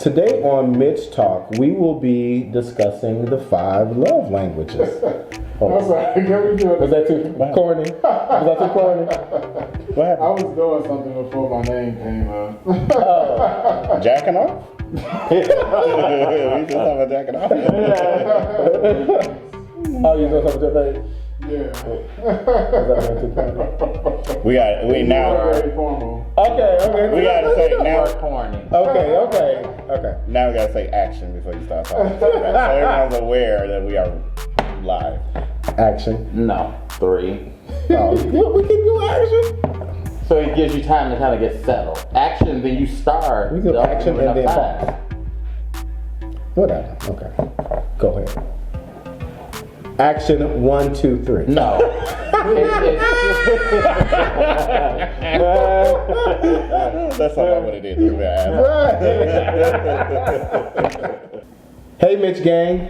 Today on Mitch Talk, we will be discussing the 5 love languages. I'm sorry, can we do it? Was that too corny? Was that too corny? What I happened? was doing something before my name came up. Jacking off? We just talking about jacking off. Oh, you doing something today? Yeah. Was that too corny? We now. Very formal. Okay. We gotta say now. corny. Okay. Now we gotta say action before you start talking. So everyone's aware that we are live. Action. No, 3. Oh, we can do action. So it gives you time to kind of get settled. Action, then you start. We do action and then time. pause. Whatever. Okay. Go ahead. Action 1, 2, 3. No. That's not what it is. Hey, Mitch gang.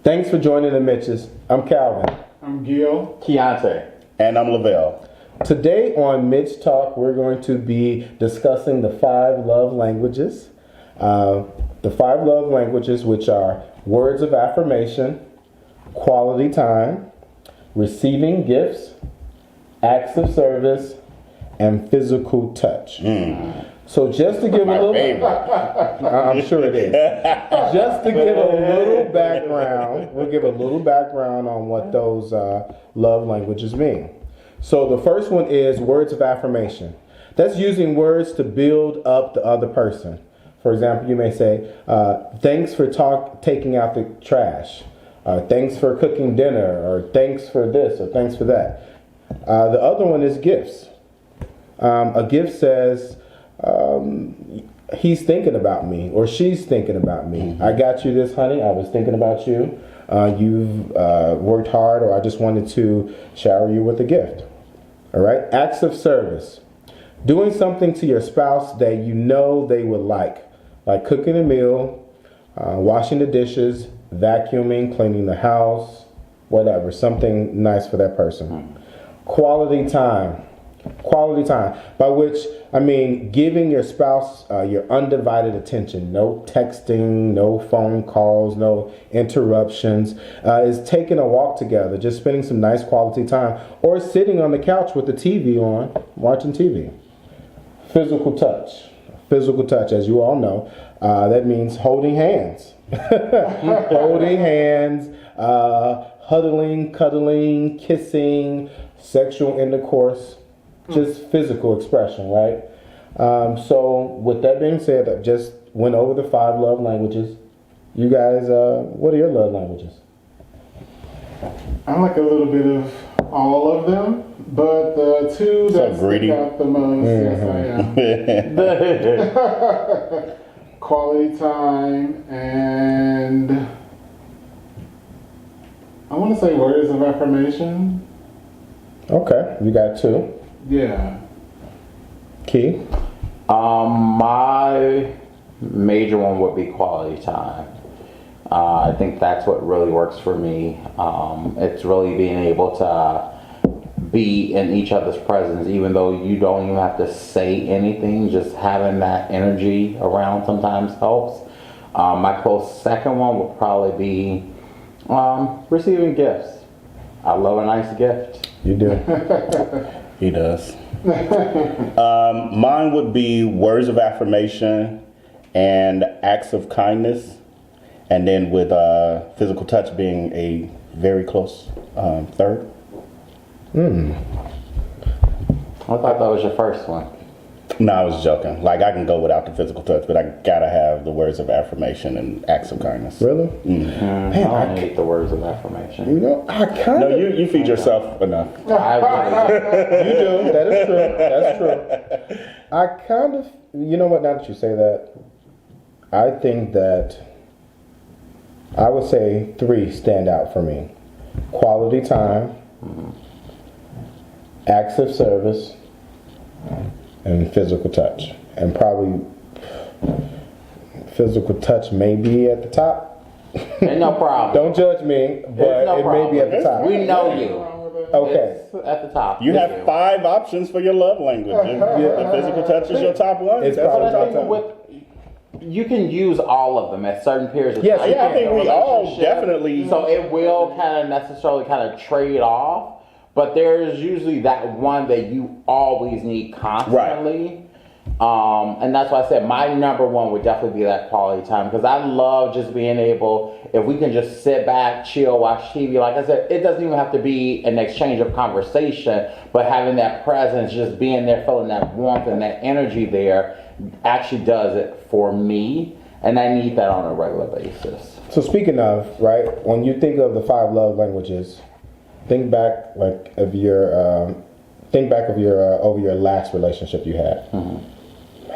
Thanks for joining the Mitches. I'm Calvin. I'm Gil. Keontae. And I'm Lavelle. Today on Mitch Talk, we're going to be discussing the 5 love languages. The 5 love languages, which are words of affirmation, quality time, receiving gifts, acts of service, and physical touch. So just to give a little, I'm sure it is. Just to give a little background, we'll give a little background on what those love languages mean. So the first one is words of affirmation. That's using words to build up the other person. For example, you may say, thanks for taking out the trash. Thanks for cooking dinner, or thanks for this, or thanks for that. The other one is gifts. A gift says, he's thinking about me, or she's thinking about me. Mm-hmm. I got you this, honey. I was thinking about you. You've worked hard, or I just wanted to shower you with a gift. All right. Acts of service. Doing something to your spouse that you know they would like cooking a meal, washing the dishes, vacuuming, cleaning the house, whatever, something nice for that person. Quality time, by which I mean giving your spouse your undivided attention. No texting, no phone calls, no interruptions. Is taking a walk together, just spending some nice quality time, or sitting on the couch with the TV on, watching TV. Physical touch, as you all know, that means holding hands. Huddling, cuddling, kissing, sexual intercourse, just physical expression, right? So with that being said, I just went over the 5 love languages. You guys, what are your love languages? I like a little bit of all of them, but the 2 that stick out the most, yes I am. Quality time and I want to say words of affirmation. Okay, you got 2. Yeah. Key? My major one would be quality time. I think that's what really works for me. It's really being able to be in each other's presence, even though you don't even have to say anything. Just having that energy around sometimes helps. My close second one would probably be receiving gifts. I love a nice gift. You do. He does. Mine would be words of affirmation and acts of kindness, and then with physical touch being a very close third. I thought that was your first one. No, I was joking. Like, I can go without the physical touch, but I gotta have the words of affirmation and acts of kindness. Really? Man, I don't need the words of affirmation. You know, I kind of... No, you feed yourself enough. I really You do. That is true. That's true. I kind of... You know what, now that you say that, I think that I would say 3 stand out for me. Quality time, acts of service, and physical touch. And probably physical touch may be at the top. Ain't no problem. Don't judge me, but no it may be at the top. We know you. Okay. It's at the top. You have 5 options for your love language. The physical touch is your top one. It's That's probably what top I ten. think. you can use all of them at certain periods of Yes, time. yeah, I think we all Relationship. definitely. So it will kind of necessarily kind of trade off, but there's usually that one that you always need constantly. And that's why I said my number one would definitely be that quality time, because I love just being able, if we can just sit back, chill, watch TV. Like I said, it doesn't even have to be an exchange of conversation, but having that presence, just being there, feeling that warmth and that energy there actually does it for me. And I need that on a regular basis. So speaking of, right, when you think of the 5 love languages, think back of your over your last relationship you had. Mm-hmm.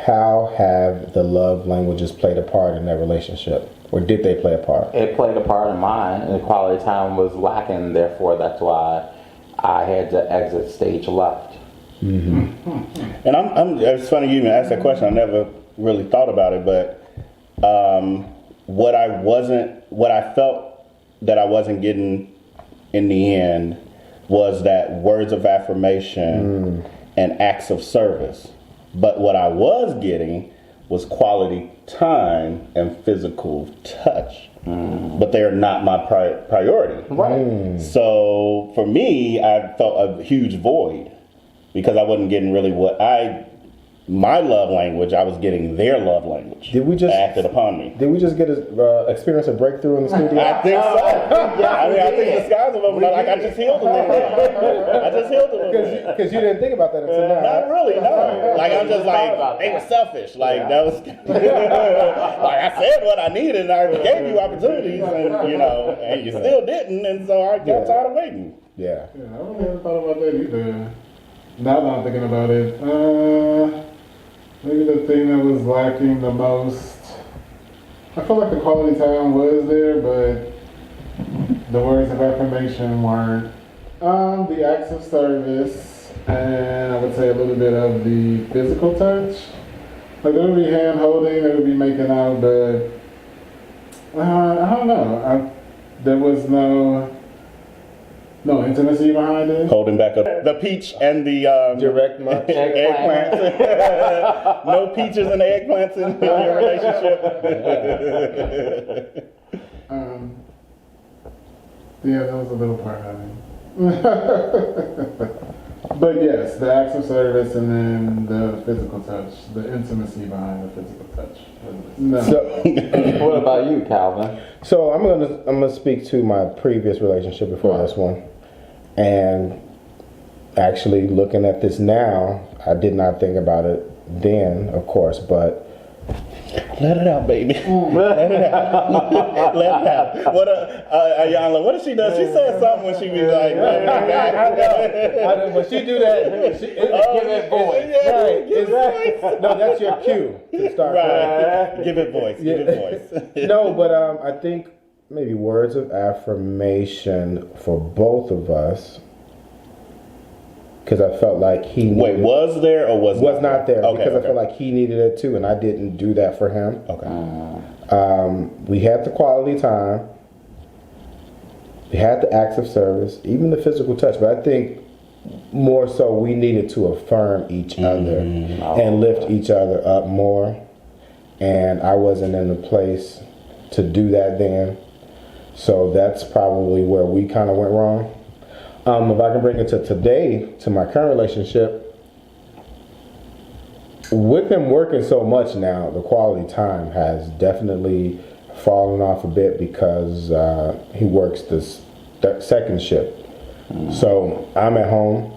How have the love languages played a part in that relationship, or did they play a part? It played a part in mine, and the quality time was lacking. Therefore, that's why I had to exit stage left. Mm-hmm. And it's funny you even asked that question. I never really thought about it, but what I felt that I wasn't getting in the end was that words of affirmation and acts of service. But what I was getting was quality time and physical touch. But they are not my priority. Right. So for me, I felt a huge void because I wasn't getting really my love language. I was getting their love language. Did we just acted upon me? Did we just get experience a breakthrough in the studio? I think so. I think the skies of them. Like I just healed a little bit. Because you didn't think about that until now. Not really, no. Like I'm just like they were selfish. Like that was like I said what I needed, and I gave you opportunities, and you still didn't, and so I got tired of waiting. Yeah. I really haven't thought about that either. Now that I'm thinking about it, maybe the thing that was lacking the most, I feel like the quality time was there, but the words of affirmation weren't. The acts of service, and I would say a little bit of the physical touch. Like there would be hand holding, there would be making out, but I don't know. There was no intimacy behind it. Holding back up the peach and the Direct munch. eggplants. No peaches and eggplants in your relationship. Yeah, that was a little part of it. But yes, the acts of service and then the physical touch, the intimacy behind the physical touch. No. What about you, Calvin? So I'm gonna speak to my previous relationship before this one, and actually looking at this now, I did not think about it then, of course, but let it out, baby. Let it out. Let it out. What Ayanla, what did she do? She said something when she was like, I know. When she do that, give it voice. No, that's your cue to start. Right. Give it voice. Give it voice. No, but I think maybe words of affirmation for both of us, because I felt like he needed. Wait, was there or was not there? Okay, because I felt like he needed it too, and I didn't do that for him. Okay. We had the quality time. We had the acts of service, even the physical touch. But I think more so we needed to affirm each other and lift each other up more. And I wasn't in the place to do that then. So that's probably where we kind of went wrong. If I can bring it to today, to my current relationship, with him working so much now, the quality time has definitely fallen off a bit because he works this second shift. So I'm at home,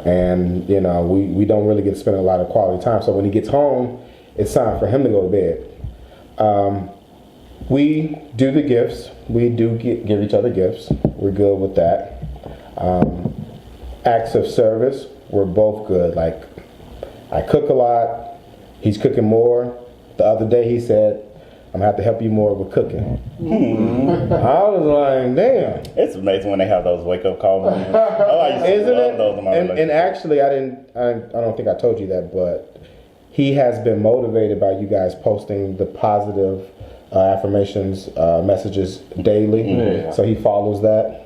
and we don't really get to spend a lot of quality time. So when he gets home, it's time for him to go to bed. We do the gifts. We do give each other gifts. We're good with that. Acts of service, we're both good. Like, I cook a lot. He's cooking more. The other day he said, I'm gonna have to help you more with cooking. I was like, damn. It's amazing when they have those wake up calls. I used to Isn't love it? those in my And relationship. actually, I don't think I told you that, but he has been motivated by you guys posting the positive affirmations messages daily. Yeah. So he follows that.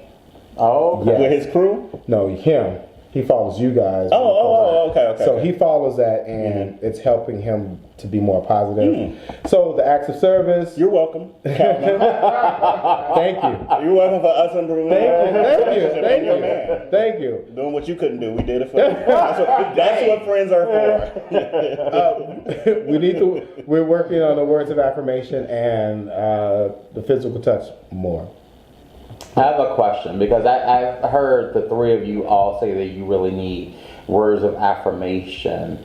Oh, Yeah. With his crew? No, him. He follows you guys. Okay. So he follows that, and it's helping him to be more positive. So the acts of service. You're welcome. Thank you. You're welcome for us improving. Thank you. Doing what you couldn't do, we did it for you. That's what friends are for. We're working on the words of affirmation and the physical touch more. I have a question because I've heard the three of you all say that you really need words of affirmation,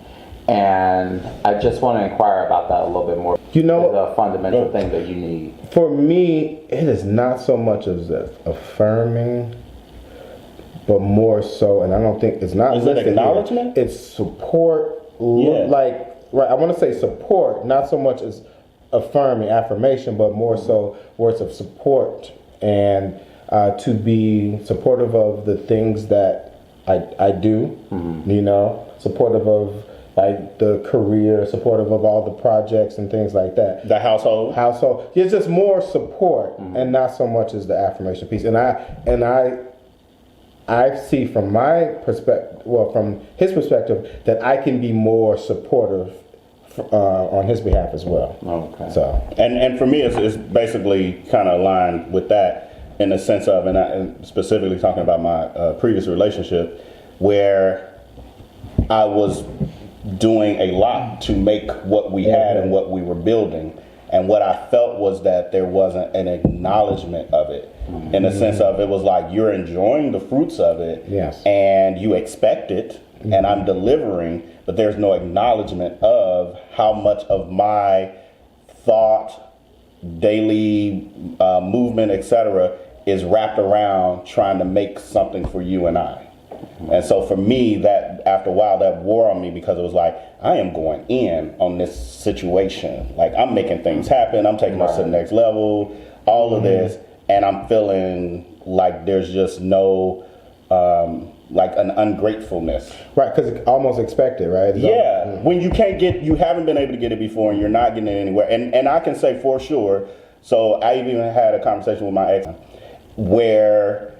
and I just want to inquire about that a little bit more. You know, it's a fundamental thing that you need. For me, it is not so much as affirming, but more so, and I don't think it's not. Is it acknowledgement? It's support. Yeah. I want to say support, not so much as affirming affirmation, but more so words of support and to be supportive of the things that I do, you know, supportive of like the career, supportive of all the projects and things like that. The household. It's just more support and not so much as the affirmation piece. And I see from my perspective, from his perspective, that I can be more supportive on his behalf as well. Okay. So and for me, it's basically kind of aligned with that in the sense of, and specifically talking about my previous relationship, where I was doing a lot to make what we had and what we were building. And what I felt was that there wasn't an acknowledgement of it, in the sense of it was like you're enjoying the fruits of it, and you expect it, and I'm delivering, but there's no acknowledgement of how much of my thought, daily movement, etc., is wrapped around trying to make something for you and I. And so for me, that after a while, that wore on me, because it was like, I am going in on this situation. Like, I'm making things happen. I'm taking us to the next level, all of this. And I'm feeling like there's just no, like an ungratefulness. Right, because it's almost expected, right? When you haven't been able to get it before and you're not getting it anywhere. And I can say for sure, so I even had a conversation with my ex where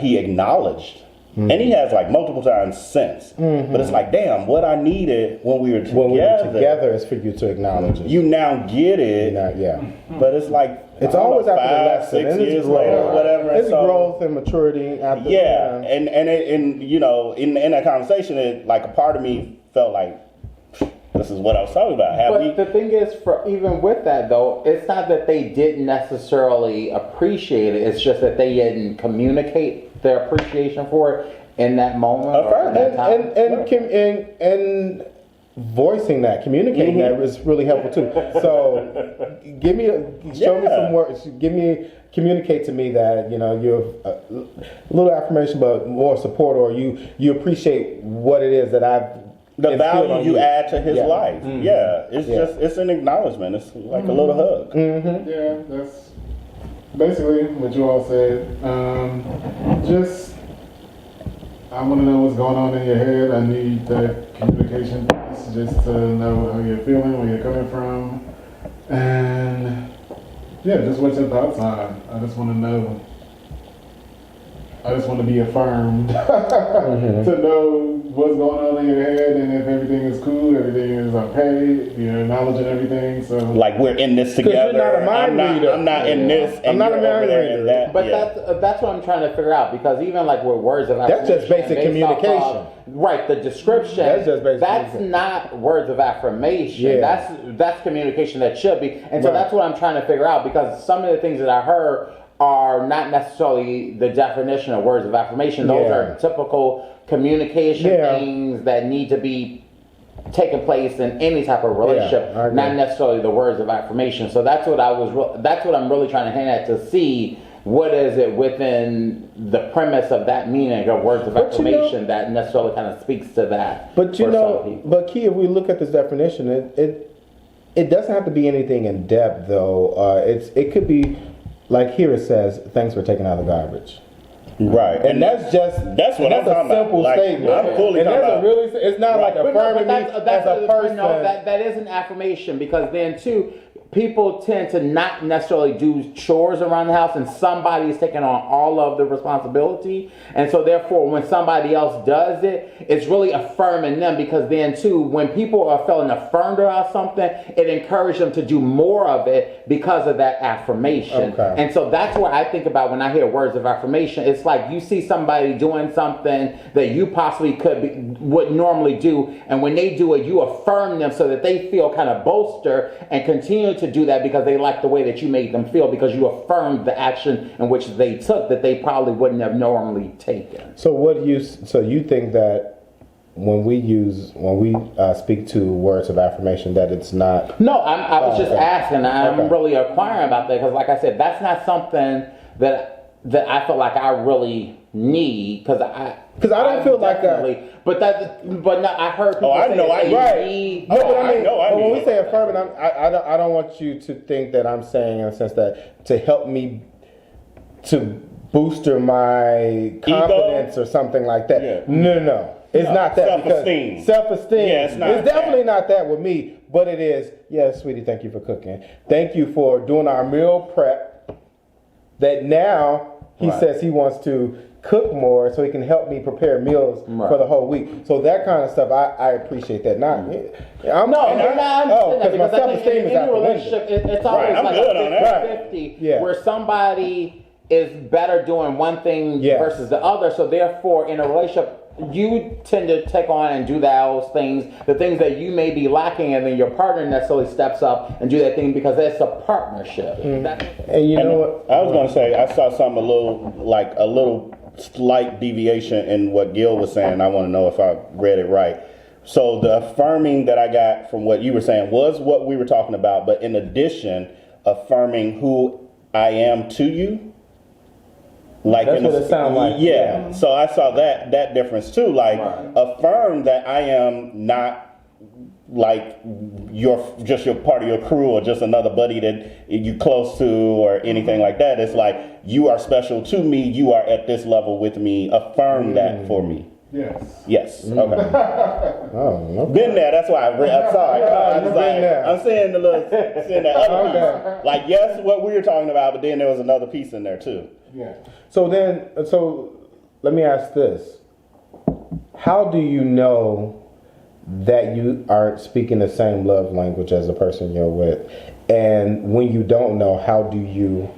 he acknowledged. And he has like multiple times since. But it's like, damn, what I needed when we were together. When we were together is for you to acknowledge it. You now get it. But it's like, it's always after the lesson. 6 years later, or whatever. It's growth and maturity after. And you know, in that conversation, it, like, a part of me felt like, this is what I was talking about. But the thing is, even with that though, it's not that they didn't necessarily appreciate it. It's just that they didn't communicate their appreciation for it in that moment. And voicing that, communicating that is really helpful too. So, show me some words. Communicate to me that, you know, you're a little affirmation, but more support, or you appreciate what it is that the value you add to his life. It's an acknowledgement. It's like a little hug. Yeah, that's basically what you all said. I want to know what's going on in your head. I need that communication piece just to know how you're feeling, where you're coming from, and just what your thoughts are. I just want to know. I just want to be affirmed to know what's going on in your head, and if everything is cool, everything is okay, you're acknowledging everything. So, like, we're in this together. You're not a mind reader. I'm not in this. I'm not a mind reader. But that's what I'm trying to figure out, because even like with words of affirmation, that's just basic communication. Right, the description. That's just basic. That's not words of affirmation. That's communication that should be. And so that's what I'm trying to figure out, because some of the things that I heard are not necessarily the definition of words of affirmation. Those are typical communication things that need to be taking place in any type of relationship, not necessarily the words of affirmation. So that's what that's what I'm really trying to hint at, to see what is it within the premise of that meaning of words of affirmation that necessarily kind of speaks to that. But Key, if we look at this definition, it doesn't have to be anything in depth though. It could be, like here it says, thanks for taking out the garbage. Right, and that's what I'm talking about. That's a simple statement. I'm fully and that's it's not like affirming me as a person. That is an affirmation, because then too, people tend to not necessarily do chores around the house, and somebody is taking on all of the responsibility. And so therefore, when somebody else does it, it's really affirming them, because then too, when people are feeling affirmed about something, it encourages them to do more of it because of that affirmation. Okay. And so that's what I think about when I hear words of affirmation. It's like you see somebody doing something that you possibly would normally do, and when they do it, you affirm them so that they feel kind of bolster and continue to do that because they like the way that you made them feel, because you affirmed the action in which they took that they probably wouldn't have normally taken. So you think that when we speak to words of affirmation that it's not? No, I was just okay. asking. I'm really inquiring about that because, like I said, that's not something that I feel like I really need, because I don't feel like that. But no, I heard people say right. need. No, but I mean, when we say affirming, I don't want you to think that I'm saying in a sense that to help me to booster my confidence or something like that. Yeah. No. It's not that. Self-esteem. Self-esteem. Yeah, it's definitely not that with me, but it is. Yes, sweetie, thank you for cooking. Thank you for doing our meal prep. That now he says he wants to cook more so he can help me prepare meals for the whole week. So that kind of stuff, I appreciate that. Because my self-esteem is out the relationship, it's always like a 50-50 where somebody is better doing one thing versus the other. So therefore, in a relationship, you tend to take on and do those things, the things that you may be lacking, and then your partner necessarily steps up and do that thing because that's a partnership. And you know what? I was going to say, I saw something a little slight deviation in what Gil was saying. I want to know if I read it right. So the affirming that I got from what you were saying was what we were talking about, but in addition, affirming who I am to you. Like that's what it sounds like. Yeah. So I saw that difference too. Like affirm that I am not like your part of your crew or just another buddy that you close to or anything like that. It's like you are special to me. You are at this level with me. Affirm that for me. Yes. Okay. Okay. Been there. That's why I saw it. I'm saying that other piece. Like yes, what we were talking about, but then there was another piece in there too. Yeah. So let me ask this. How do you know that you aren't speaking the same love language as the person you're with? And when you don't know, how do you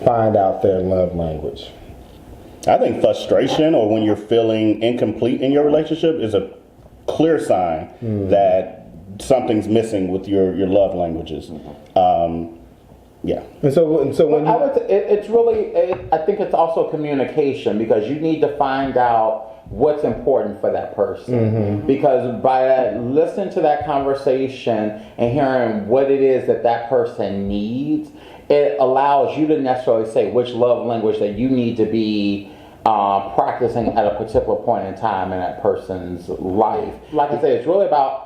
find out their love language? I think frustration or when you're feeling incomplete in your relationship is a clear sign that something's missing with your love languages. Yeah. And so when it's really, I think it's also communication, because you need to find out what's important for that person. Because by listening to that conversation and hearing what it is that person needs, it allows you to necessarily say which love language that you need to be practicing at a particular point in time in that person's life. Like I said, it's really about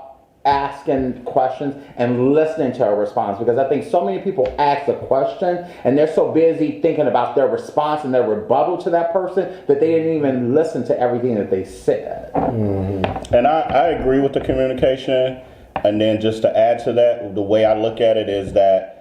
asking questions and listening to a response, because I think so many people ask a question and they're so busy thinking about their response and their rebuttal to that person that they didn't even listen to everything that they said. And I agree with the communication. And then just to add to that, the way I look at it is that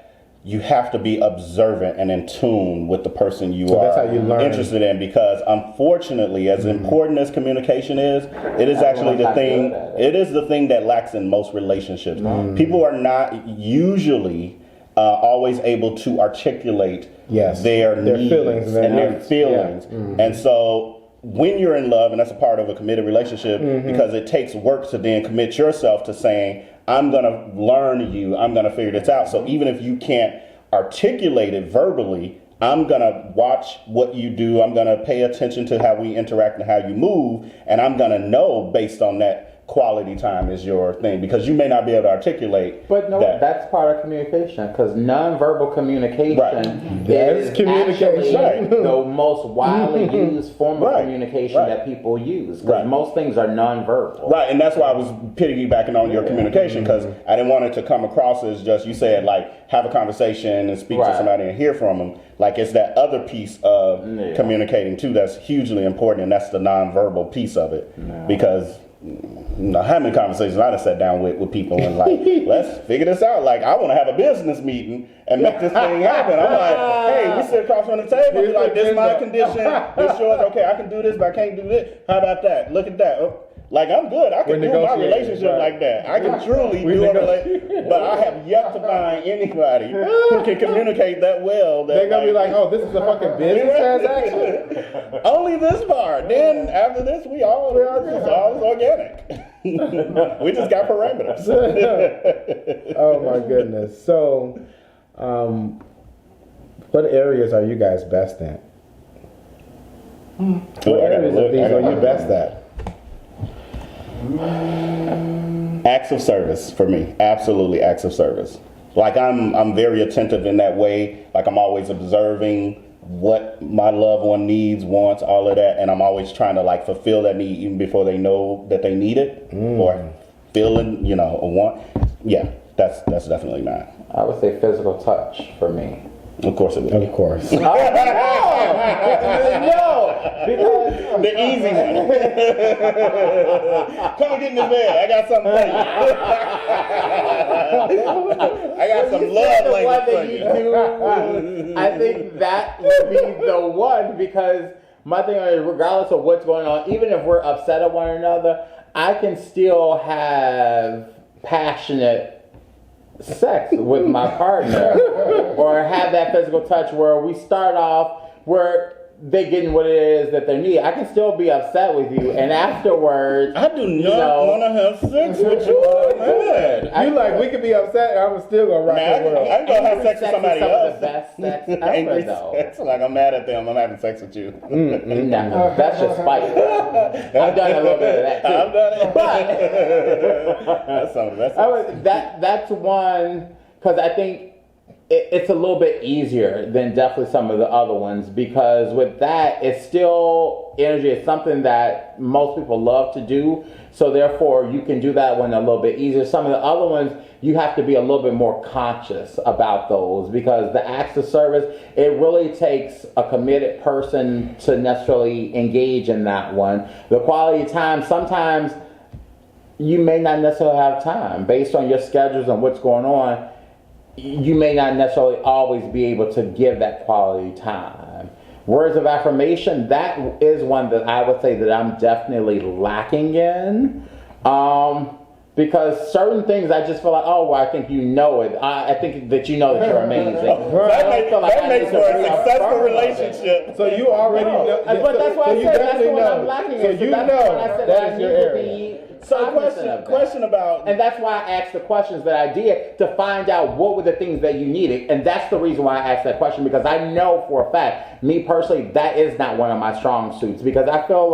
you have to be observant and in tune with the person you are that's how you learn. Interested in, because unfortunately, as important as communication is, it is actually the thing. It is the thing that lacks in most relationships. People are not usually always able to articulate their needs feelings and their feelings, and so. When you're in love, and that's a part of a committed relationship, because it takes work to then commit yourself to saying, I'm going to learn you, I'm going to figure this out. So even if you can't articulate it verbally, I'm going to watch what you do, I'm going to pay attention to how we interact and how you move, and I'm going to know based on that quality time is your thing, because you may not be able to articulate. But no, that's part of communication, because nonverbal communication is communication. The most widely used form of communication that people use, because most things are nonverbal. Right, and that's why I was piggybacking on your communication, because I didn't want it to come across as just, you said, like, have a conversation and speak to somebody and hear from them. Like, it's that other piece of communicating, too, that's hugely important, and that's the nonverbal piece of it. Because how many conversations I done sat down with people and like, let's figure this out. Like, I want to have a business meeting and make this thing happen. I'm like, hey, we sit across from the table. Be like, this is my condition. This yours. Okay, I can do this, but I can't do this. How about that? Look at that. Oh, like, I'm good. I can do my relationship like that. I can truly do a relationship. But I have yet to find anybody who can communicate that well. That they're going to be like, oh, this is a fucking business transaction? Only this part. Then after this, it's all organic. We just got parameters. Oh, my goodness. So, what areas are you guys best at? What areas of these are you best at? Acts of service for me, absolutely acts of service. Like I'm very attentive in that way. Like I'm always observing what my loved one needs, wants, all of that, and I'm always trying to like fulfill that need even before they know that they need it or feeling, a want. Yeah, that's definitely not. I would say physical touch for me. Of course it would. Of course. No, because the easy one. Come and get in this bed. I got something for you. I got some love language for you. I think that would be the one because my thing is, regardless of what's going on, even if we're upset at one another, I can still have passionate sex with my partner or have that physical touch where we start off where they getting what it is that they need. I can still be upset with you, and afterwards, I do not want to have sex with you. Man. You like we could be upset, and I'm still gonna rock the world. I'm gonna have sex with somebody else. The best sex Angry ever, though. sex, like I'm mad at them. I'm having sex with you. No, that's just spite. I've done a little bit of that too. I've done it, but that's some of the best. that's one because I think. It's a little bit easier than definitely some of the other ones because with that, it's still energy. It's something that most people love to do. So therefore, you can do that one a little bit easier. Some of the other ones, you have to be a little bit more conscious about those because the acts of service, it really takes a committed person to necessarily engage in that one. The quality time, sometimes you may not necessarily have time based on your schedules and what's going on. You may not necessarily always be able to give that quality time. Words of affirmation, that is one that I would say that I'm definitely lacking in. Because certain things I just feel like, oh, well, I think you know it. I think that you know that you're amazing. That makes for a successful relationship. So you already know. But that's why I said that's the one I'm lacking in. So you know that is your area. So question about, and that's why I asked the questions that I did to find out what were the things that you needed, and that's the reason why I asked that question because I know for a fact, me personally, that is not one of my strong suits because I feel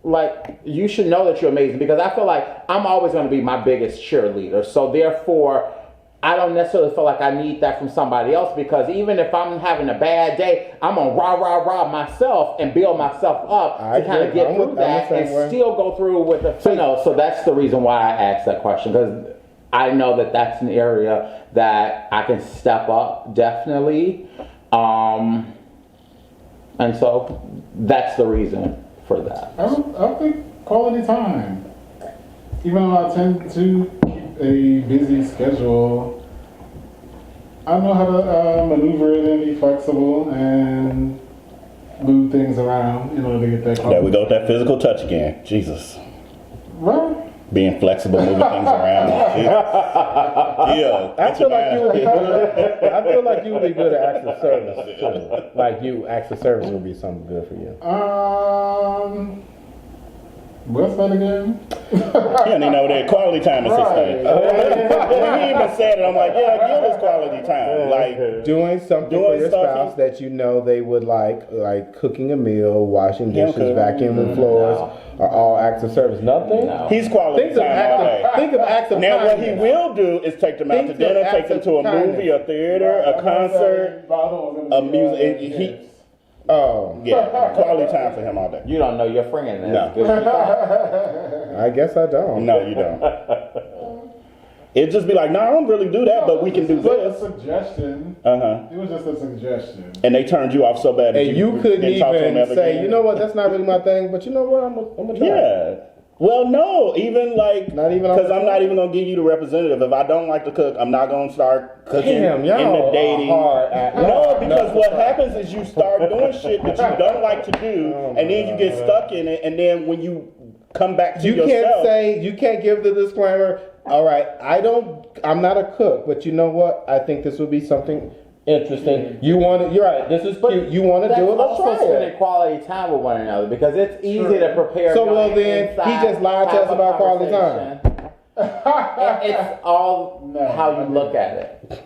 like you should know that you're amazing because I feel like I'm always going to be my biggest cheerleader. So therefore, I don't necessarily feel like I need that from somebody else because even if I'm having a bad day, I'm going to rah myself and build myself up to kind of get through that and still go through with the, so that's the reason why I asked that question because I know that that's an area that I can step up definitely. And so that's the reason for that. I think quality time. Even though I tend to keep a busy schedule, I know how to maneuver it and be flexible and move things around in order to get that. There we go with that physical touch again. Jesus. Right. Being flexible, moving things around. Yeah. I feel like you would be good at acts of service too. Like acts of service would be something good for you. What's that again? Yeah, you know that quality time assistant. When he even said it, I'm like, yeah, give us quality time. Like doing something for your spouse that you know they would like cooking a meal, washing dishes, vacuuming floors, are all acts of service. Nothing. No. He's quality time all day. Think of acts of now, what he will do is take them out to dinner, take them to a movie, a theater, a concert, a music. Oh, yeah. Quality time for him all day. You don't know your friend. No. I guess I don't. No, you don't. It'd just be like, no, I don't really do that, but we can do this. A suggestion. It was just a suggestion. And they turned you off so bad that you couldn't even say, you know what, that's not really my thing, but you know what, I'm gonna try. Yeah. Well, no, even like, Not even on because the I'm not even gonna give you the representative. If I don't like to cook, I'm not gonna start cooking Damn, in y'all the dating. are hard at- No, because what happens is you start doing shit that you don't like to do, and then you get stuck in it, and then when you come back to You yourself, you can't give the disclaimer. All right, I'm not a cook, but you know what? I think this would be something interesting. You're right. This is cute. You want to do it? Let's also try spending it. quality time with one another because it's easy to prepare. So, well, nice then, he inside just lied to type us of about quality conversation. It's all how you look at it.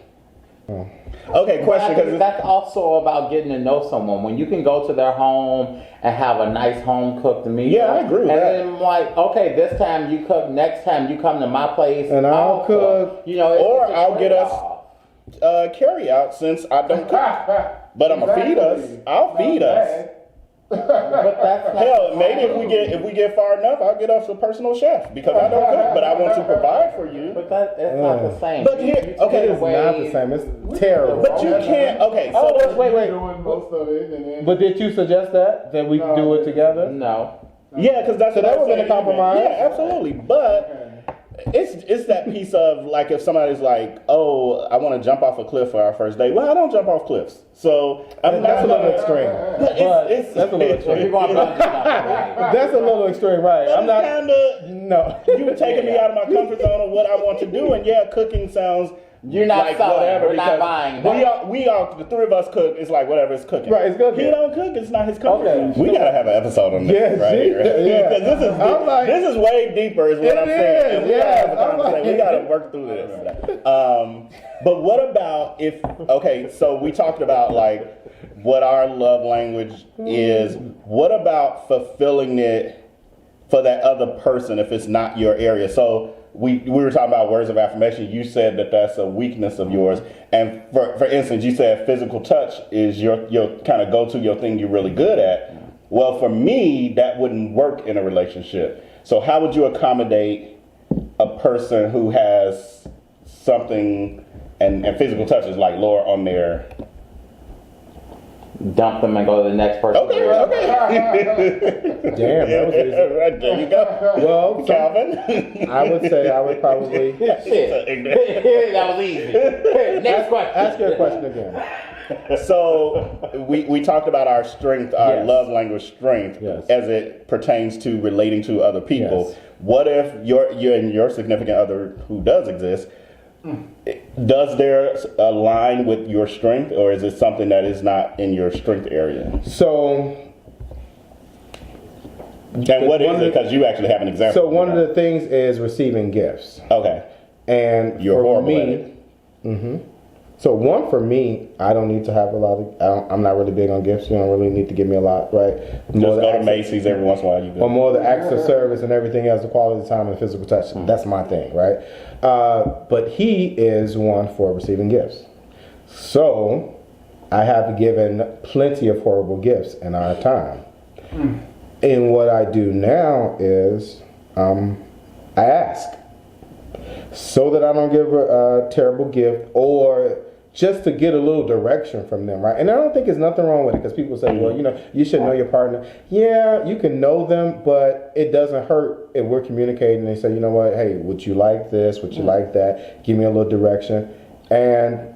okay, question, I think because that's also about getting to know someone. When you can go to their home and have a nice home cooked meal. Yeah, I agree with and that. then I'm like, okay, this time you cook. Next time you come to my place And I'll cook. You know, Or it's a I'll get us trade-off. carry out since I don't cook. But I'm gonna feed us. I'll feed us. But that's not Hell, maybe if we get far enough, I'll get us a personal chef because I don't cook, but I want to provide for you. But it's not the same. But here- You okay, take it's away- Not the same. It's terrible. But you can't. Okay, so Oh, wait. Doing most of it, and then But did you suggest that we No. do it together? No. yeah, because that's So what that I would've been said. a compromise. Yeah, absolutely. But it's that piece of like if somebody's like, oh, I want to jump off a cliff for our first date. Well, I don't jump off cliffs, so I'm That's a not little extreme. But it's That's a little If you're extreme. going to jump, That's a little extreme, right? I'm not. kinda. No. You taking me out of my comfort zone of what I want to do, and yeah, cooking sounds. You're not like selling. whatever. We're not because buying. We all, the three of us cook. It's like whatever it's cooking. Right, it's cooking. He don't cook. It's not his comfort Okay. zone. We gotta have an episode on this, Yeah, right? gee, Right? yeah. Because I'm like- this is way deeper, is what It I'm saying. And is, we gotta have a yes. I'm conversation. like- We gotta work through this. But what about if? Okay, so we talked about like what our love language is. What about fulfilling it for that other person if it's not your area? So we were talking about words of affirmation. You said that that's a weakness of yours, and for instance, you said physical touch is your kind of go-to, your thing you're really good at. Well, for me, that wouldn't work in a relationship. So how would you accommodate a person who has something and physical touch is like lower on their... Dump them and go to the next person. Okay. Damn, that was easy. Right, there you go. Well, Calvin. I would say I would probably Shit. That was easy. Next question. ask your question again. So we talked about our strength, our Yes. love language strength, Yes. as it pertains to relating to other people. Yes. What if you and your significant other, who does exist, does theirs align with your strength, or is it something that is not in your strength area? So, And what is it? Because you actually have an example. so one of the things is receiving gifts, Okay. and You're for horrible at me, it. so one for me, I don't need to have a lot of. I'm not really big on gifts. You don't really need to give me a lot, right? Just go to Macy's every once in a while. You Or go. more the acts of service and everything else, the quality of time and physical touch. That's my thing, right? But he is one for receiving gifts. So I have given plenty of horrible gifts in our time. And what I do now is I ask so that I don't give a terrible gift, or just to get a little direction from them, right? And I don't think there's nothing wrong with it, because people say, well, you should know your partner. Yeah, you can know them, but it doesn't hurt if we're communicating and say, you know what, hey, would you like this? Would you like that? Give me a little direction. And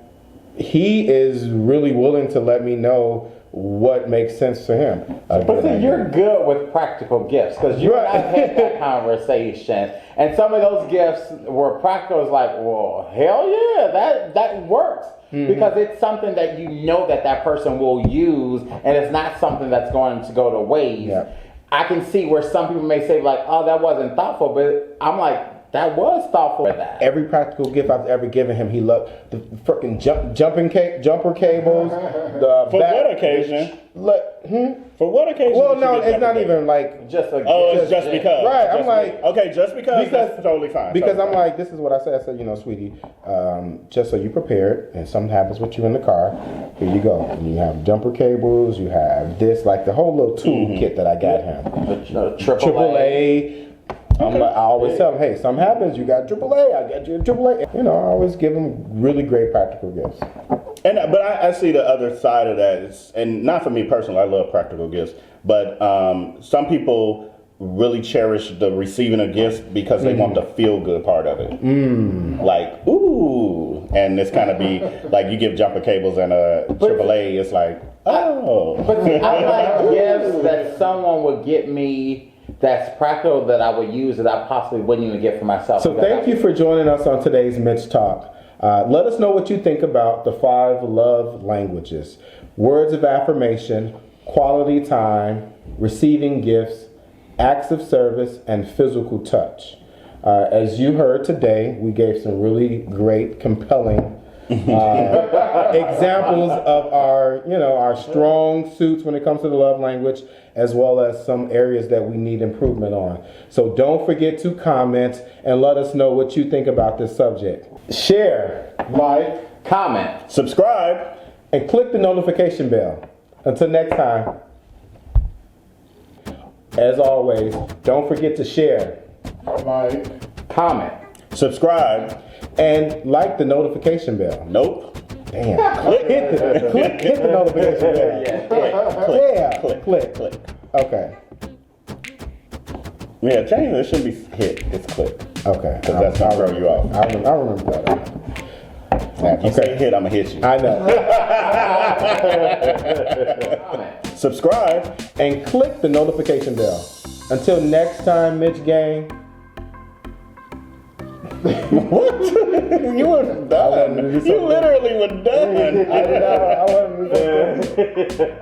he is really willing to let me know what makes sense to him. But see, you're good with practical gifts because you and I had that conversation, and some of those gifts were practical. It's like, well, hell yeah, that works because it's something that you know that person will use, and it's not something that's going to go to waste. Yeah. I can see where some people may say like, oh, that wasn't thoughtful, but I'm like, that was thoughtful for that. Every practical gift I've ever given him, he loved the freaking jumper cables. The For what occasion? For what occasion? Well, did no, you get it's not that even like Just a Oh, it's just because. Right, I'm Just like- okay, just because that's totally fine. because totally I'm like, this is what I said. I said, sweetie, just so you prepared, and something happens with you in the car, here you go. And you have jumper cables, you have this, like the whole little toolkit that I got him. triple A. I always tell him, hey, something happens, you got AAA, I got you AAA. I always give him really great practical gifts. But I see the other side of that, and not for me personally, I love practical gifts, but some people really cherish the receiving of gifts because they want the feel good part of it. Like, ooh. And it's kind of be like you give jumper cables and a AAA, it's like, oh. But see, I like gifts that someone would get me that's practical that I would use that I possibly wouldn't even get for myself. So thank you for joining us on today's Mitch Talk. Let us know what you think about the 5 love languages: words of affirmation, quality time, receiving gifts, acts of service, and physical touch. As you heard today, we gave some really great, compelling examples of our strong suits when it comes to the love language, as well as some areas that we need improvement on. So don't forget to comment and let us know what you think about this subject. Share, Like, comment, Subscribe. and click the notification bell. Until next time, as always, don't forget to share like, comment. Subscribe. and like the notification bell. Nope. Damn. hit the notification bell. Click. Okay. Yeah, change it. It shouldn't be hit. It's click. Okay. Because that's going to throw you off. I remember that. Now, if you say hit, I'm going to hit you. I know. Comment. Subscribe. And click the notification bell. Until next time, Mitch Gang. What? You were done. You literally were done.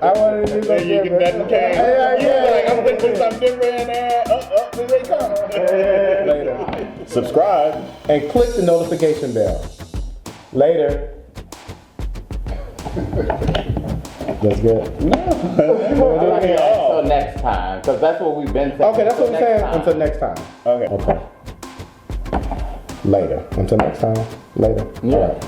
I wanted to do something You get different. nothing came. You were like, I'm going to put something different in there. Here they come. Later. Subscribe. And click the notification bell. Later. That's good. Okay, until next time, because that's what we've been saying. Okay, that's what we're saying. Time. Until next time. Okay. Okay. Later. Until next time. Later. Yeah. All right.